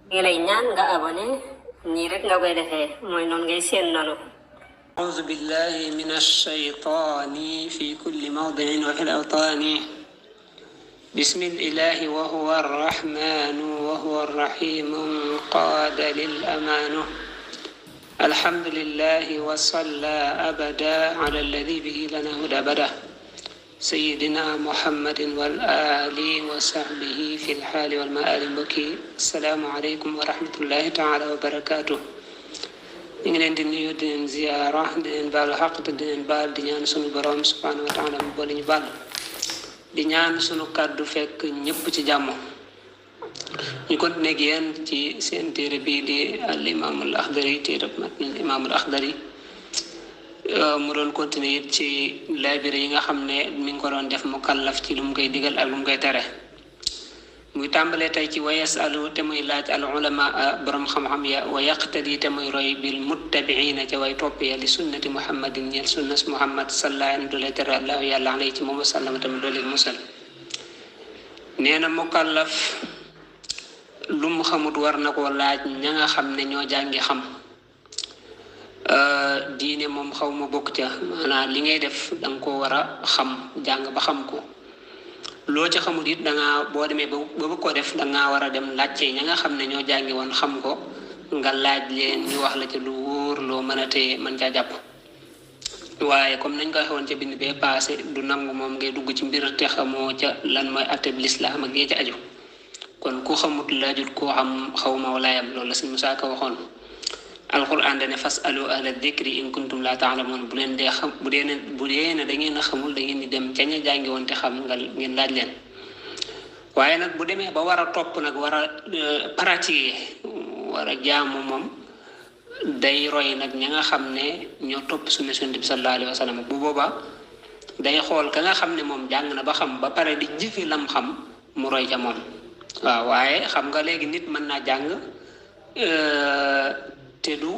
ngi lay ñaan nga abonné nii rek nga koy defee mooy noonu ngay seen noonu. أعوذ بالله من الشيطان في كل موضع وفي الأوطان بسم الإله وهو الرحمن وهو الرحيم قاد للأمان الحمد لله وصلى أبدا على الذي به لنا هدى بدا سيدنا محمد والآل وصحبه في الحال والمآل بكي السلام عليكم ورحمة الله تعالى وبركاته ñu ngi leen di nuyu di leen ziyaara di leen baal xaq te di leen baal di ñaan sunu borom subhanahu wa taala mu boole ñu baal di ñaan sunu kàddu fekk ñëpp ci jàmm. ñu continué ak yéen ci seen téere bii di al imaamul axdari téere matnul imaamul axdari mu doon continué it ci laabire yi nga xam ne mi ngi ko doon def mu kallaf ci lu mu koy digal ak lu mu koy tere. muy tàmbalee tey ci wa yasalu te muy laaj al ulama borom xam-xam ya wa yaqtadi te muy roy bil muttabiina ca way topp ya li sunnati muhammadin ñeel sunnas muhammad sallallahu doole tere allahu yàlla alay ci moom sallama tamit doole musal. nee na mukallaf lu mu xamut war na koo laaj ña nga xam ne ñoo jàngi xam diine moom xaw ma bokk ca maanaam li ngay def danga ko war a xam jàng ba xam ko. loo ci xamul it dangaa boo demee ba bëgg ko def dangaa war a dem laajte ña nga xam ne ñoo jàngi woon xam ko nga laaj leen ñu wax la ci lu wóor loo mën a téye mën caa jàpp. waaye comme nañ ko waxee woon ca bind bee passé du nangu moom ngay dugg ci mbir te xamoo ca lan mooy atteb lislaam ak yee ca aju kon ku xamut laajut koo xam xawma walaayam loolu la sëñ Musaa Ka waxoon. alquran dane fasalu ahla dikri in kuntum la taalamun bu leen dee xam bu dee ne da ngeen a xamul da ngeen di dem ca ña jàngi woon te xam nga ngeen laaj leen. waaye nag bu demee ba war a topp nag war a pratiquer war a jaamu moom day roy nag ña nga xam ne ñoo topp sunna Yonent bi sallallahu alayhi wa sallam bu boobaa day xool ka nga xam ne moom jàng na ba xam ba pare di jëfe lam xam mu roy ca moom. waaw waaye xam nga léegi nit mën naa jàng te du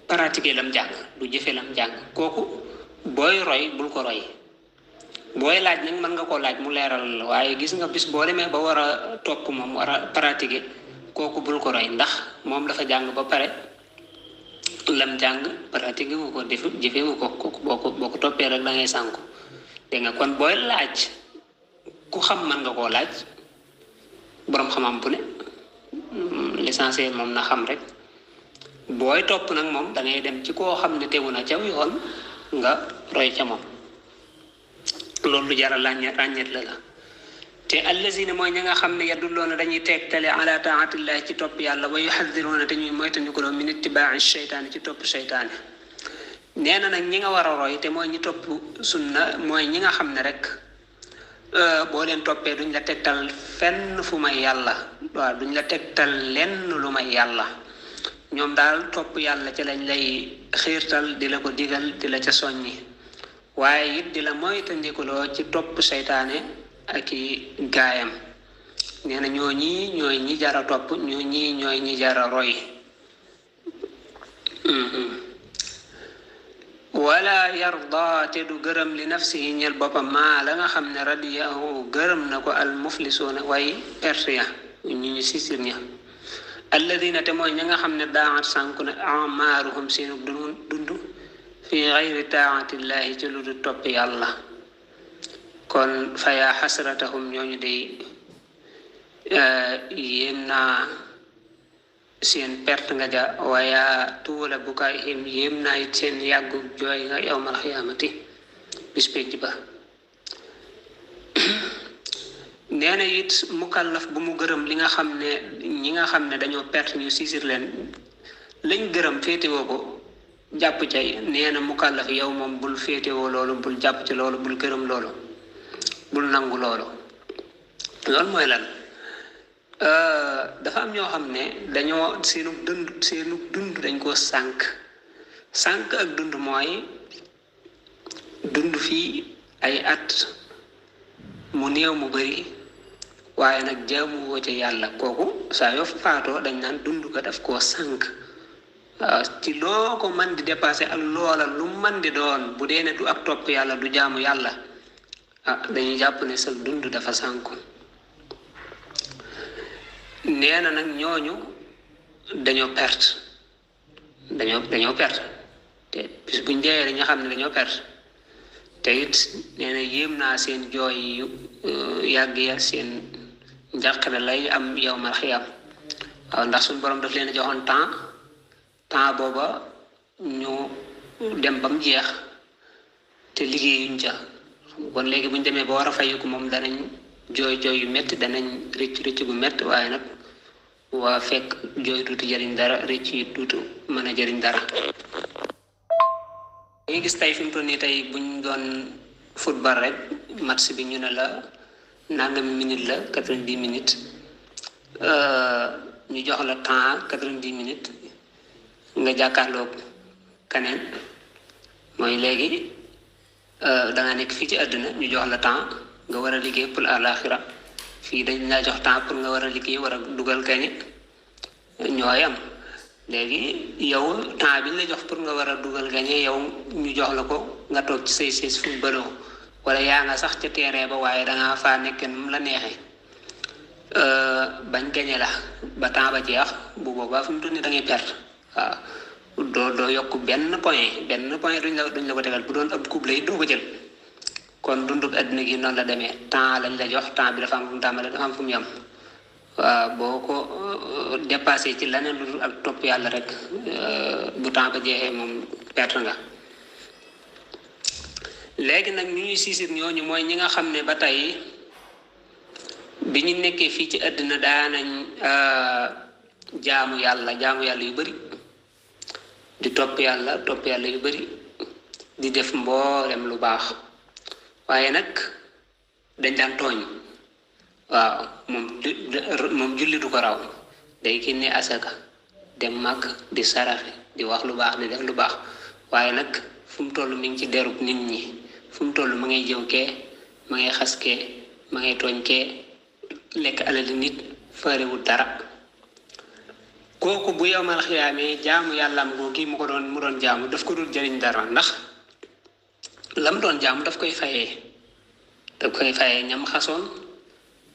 pratiquer lam jàng du jëfe lam jàng kooku booy roy bul ko roy booy laaj nag mën nga koo laaj mu leeral la waaye gis nga bis boo demee ba war a topp moom war a pratiquer kooku bul ko roy ndax moom dafa jàng ba pare lam jàng pratiquer wu ko def jëfe wu ko kooku boo ko toppee rek da ngay sànku dégg nga kon booy laaj ku xam mën nga koo laaj boroom xam-xam bu ne l'essentiel moom na xam rek. booy topp nag moom da ngay dem ci koo xam ne tegu na caw yoon nga roy ca moom loolu lu jar a ràññet la te allazina mooy ña nga xam ne yadulloona dañuy tegtale ala taatillahi ci topp yàlla wa yuxadiruuna te ñuy moytandikuloo min ittibaai sheytaani ci topp sheytaani. nee na nag ñi nga war a roy te mooy ñi topp sunna mooy ñi nga xam ne rek boo leen toppee duñ la tegtal fenn fu may yàlla waaw duñ la tegtal lenn lu may yàlla. ñoom daal topp yàlla ci lañ lay xiirtal di la ko digal di la ca soññi waaye it di la moytandikuloo ci topp seytaane ak i gaayam. nee na ñooy ñi jara topp ñooy ñi jara roy. wala yarda te du gërëm li nafsihi ñel boppam maa la nga xam ne radiyahu gërëm na ko al muflisuuna way perte ya ñu sisir ña alladina te mooy ña nga xam ne daat sànku ne amaaruhum seenu dund fi gayri taatillahi ci lu du topp yàlla. kon faya xasratahum ñooñu day yéem naa seen perte nga ja waya tuula bukaayhim yéem naa it seen yàggu jooy nga yawmal xiyaamati bis pénc ba. nee na it mukallaf bu mu gërëm li nga xam ne ñi nga xam ne dañoo perte ñu siisir leen lañ gërëm féetewoo ko jàpp cay. nee na mukallaf yow moom bul féetewoo loolu bul jàpp ci loolu bul gërëm loolu bul nangu loolu. loolu mooy lan dafa am ñoo xam ne dañoo seenu dund dañ koo sànk ak dund mooy dund fii ay at mu néew mu bari waaye nag jaamu woo ca yàlla kooku saa yoo faatoo dañ naan dund ko daf koo sànk. waaw ci loo ko man di dépassé ak loola lu man di doon bu dee ne du ak topp yàlla du jaamu yàlla dañuy jàpp ne sa dund dafa sànku. nee na nag ñooñu dañoo perte dañoo perte te bis buñ deewee dañu xam ne dañoo perte te it nee na yéem naa seen jooy yu yàgg ya seen njàqare lay am yawmal xiyaam waaw ndax suñu borom daf leen a joxoon temps booba ñu dem ba mu jeex te liggéeyuñ ca kon léegi buñ demee ba war a fayiku moom danañ jooy yu métti danañ rëcc bu métti waaye nag waa fekk jooy duutu jëriñ dara rëcc yi duutu mën a jëriñ dara. dañuy gis tey fi mu toll nii tey buñ doon football rek match bi ñu ne la nangami minute la 90 minutes ñu jox la temps 90 minutes nga jàkkaarloog keneen mooy léegi da nga nekk fii ci àdduna ñu jox la temps nga war a liggéey pour àlaxira fii dañ laa jox temps pour nga war a liggéey war a dugal kañ ñooy am léegi yow temps bi ñu la jox pour nga war a dugal gañe yow ñu jox la ko nga toog ci say siis footballoo wala yaa nga sax ca terrain ba waaye dangaa faa nekk nu la neexee bañ gañe la ba temps ba jeex bu boobaa fu mu toll nii da ngay perte waaw doo yokk benn point duñ la ko tegal bu doon ab coupe lay doo ko jël kon dunduk àddina gi noonu la demee temps lañ la jox temps bi dafa am fu mu tàmbalee dafa am fu mu yem waaw boo ko dépassé ci leneen lu dul ak topp yàlla rek bu temps ba jeexee moom perte nga. léegi nag ñu ñuy siisir ñooñu mooy ñi nga xam ne ba tey bi ñu nekkee fii ci àddina daanañ jaamu yàlla yu bari di topp yàlla yu bari di def mboolem lu baax waaye nag dañ daan tooñ waaw moom julli du ko raw day génne asaka dem màgg di saraxe di wax lu baax di def lu baax waaye nag fu mu toll mi ngi ci derub nit ñi fu mu toll ma ngay jëw kee ma ngay xas kee ma ngay tooñ kee lekk alali nit farewul dara kooku bu yowmal xiyaamee jaamu yàllaam googi mu doon jaamu daf ko dul jëriñ dara ndax lam doon jaamu daf koy fayee ñam xasoon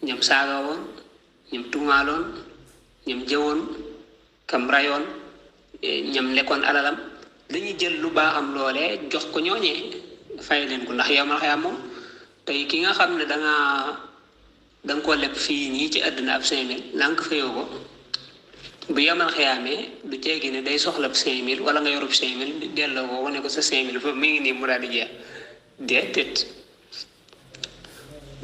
ñam saaga woon ñam tuumaaloon ñam jëwoon kam rayoon ñam lekkoon alalam dañuy jël lu baaxam loolee jox ko ñooñee fay leen ko ndax yowmal xiyaam moom tey ki nga xam ne danga ko leb fii nii ci àdduna ab 5000 lànk fayoo ko bu yowmal xiyaamee du ceegi ne day soxla 5000 wala nga yorub 5000 delloo ko wane ko sa 5000 foofu mi ngi nii mu daal di jeex déedéet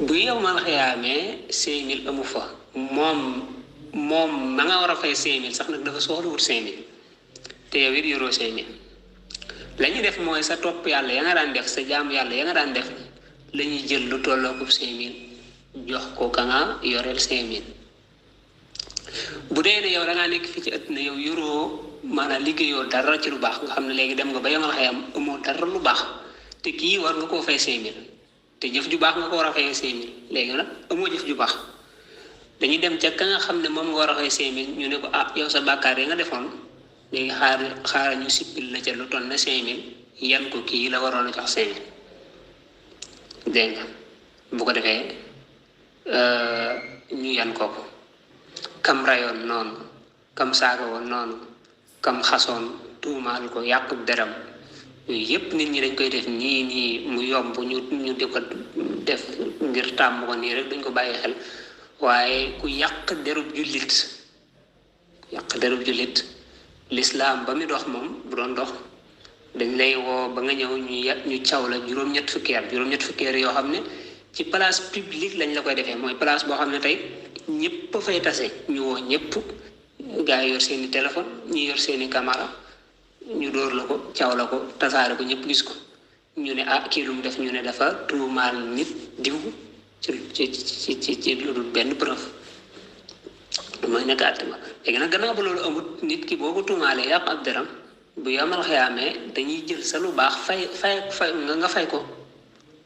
bu yowmal xiyaamee 5000 amu fa moom ma nga war a fay 5000 sax nag dafa soxlawut 5000 te yow it yoroo 5000 la ñuy def mooy sa topp yàlla ya nga daan def sa jaamu yàlla ya nga daan def la ñuy jël lu tolloo ko 5000 jox ko ka nga yoreel 5000 bu dee ne yow da ngaa nekk fii ci àdduna yow yoroo maanaam liggéeyoo dara ci lu baax nga xam ne léegi dem nga ba yowmal xiyaam amoo dara lu baax te kii war nga koo fay 5000 te jëf ju baax nga ko war a fayee 5000 léegi nag amoo jëf ju baax dañuy dem ca ka nga xam ne moom nga war a fay 5000 ñu ne ko yow sa bàkkaar yi nga defoon léegi xaaral ñu sippil la ca lu toll na 5000 yan ko kii la waroon a jox 5000 dégg nga bu ko defee ñu yan ko kam rayoon noonu kam saaga woon noonu kam xasoon tuumaal ko yàqub deram yooyu yépp nit ñi dañ koy def nii mu yomb ñu di ko def ngir tàmm ko nii rek duñ ko bàyyi xel waaye ku yàq derub jullit lislaam ba mu dox moom bu doon dox dañ lay woo ba nga ñëw ñu caw la juróom-ñett fukki at yoo xam ne ci place publique lañ la koy defee mooy place boo xam ne tey ñëpp fay tase ñu woo ñëpp gaa yi yor seeni téléphone ñi yor seeni caméra ñu dóor la ko caw la ko tasaare ko ñëpp gis ko ñu ne kii lu mu def ñu ne dafa tuumaal nit diw ci lu dul benn preuve mooy nekk àtte ma léegi nag gannaaw ba loolu amut nit ki boo ko tuumaalee yàq ab deram bu yomal xiyaamee dañuy jël sa lu baax fay nga fay ko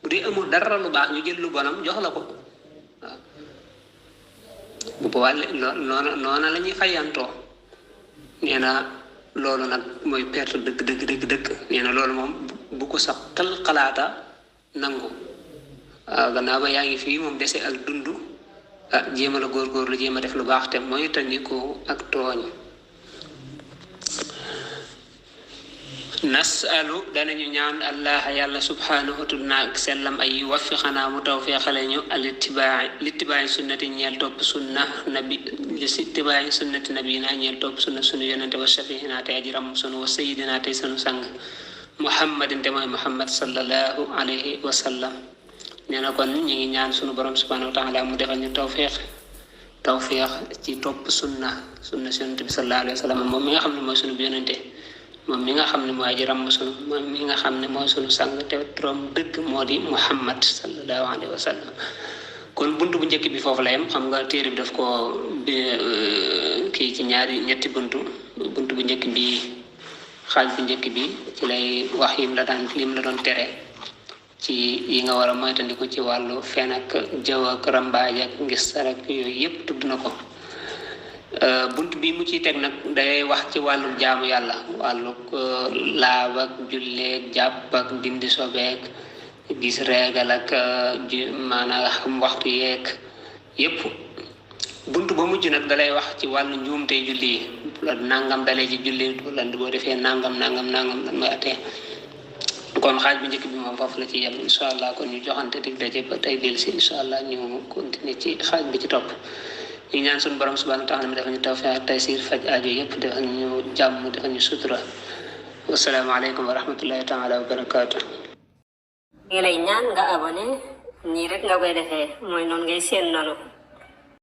bu dee amul dara lu baax ñu jël lu bonam jox la ko waaw bu boobaa noona la ñuy fayantoo nee na loolu nag mooy perte dëgg nee na loolu moom bu ko sax xalaata nangu waaw gannaaw ba yaa ngi fii moom dese ak dund jéema la góorgóorlu jéema def lu baax te mooy tandiku ak tooñ nasalu danañu ñaan allah yàlla subhanahu tudna ak sellam ay yuwaffiqana mu tawfiqale ñu littibaay sunnati ñeel topp sunna nabi littibaay sunnati nabina ñeel topp sunna sunu yonente wa shafiina te aji ram sunu wa sayidina te sunu sang muhammadin te mooy muhammad sallallahu alayhi wa sallam nee na kon ñu ngi ñaan sunu borom subhanahu wa taala mu defal ñu tawfiq ci topp sunna yonente bi sallallahu alayhi wa sallam moom mi nga xam ne mooy sunu yonente moom mi nga xam ne mooy aji ràmm sunu moom mi nga xam ne mooy sunu sang te turam dëgg moo di muhammad sallallahu alayhi wa sallam kon buntu bu njëkk bi foofu la yem xam nga téere bi daf ko kii ci ñetti buntu bu njëkk bi xaaj bu njëkk bi ci lay wax lim la doon tere ci yi nga war a moytandiku ci wàllu fen ak jëw ak rambaaj ak ngistal ak yooyu yëpp tudd na ko bunt bi mu ciy teg nag day wax ci wàllu jaamu yàlla wàllu laab ak julleeg jàpp ak dindi sobeek gis reegal ak maanaam xam waxtu yeeg yépp bunt ba mujj nag dalay wax ci wàllu njuumte julli yi la nangam dalee ci julli wala boo defee nangam lan mooy attee kon xaaj bu njëkk bi moom foofu la ci yem incha allah kon ñu joxante dig daje ba tey dellu si incha allah ñu continuer ci xaaj bi ci topp ñu ñaan suñu borom subhanahu wa taala mi defal ñu tawfiq ak taysir faj aajo yëpp defal ñu jàmm defal ñu sutura wasalaamaaleykum wa rahmatullahi taala wa barakaatu. ngi lay ñaan nga abonné nii rek nga koy defee mooy noonu ngay seen noonu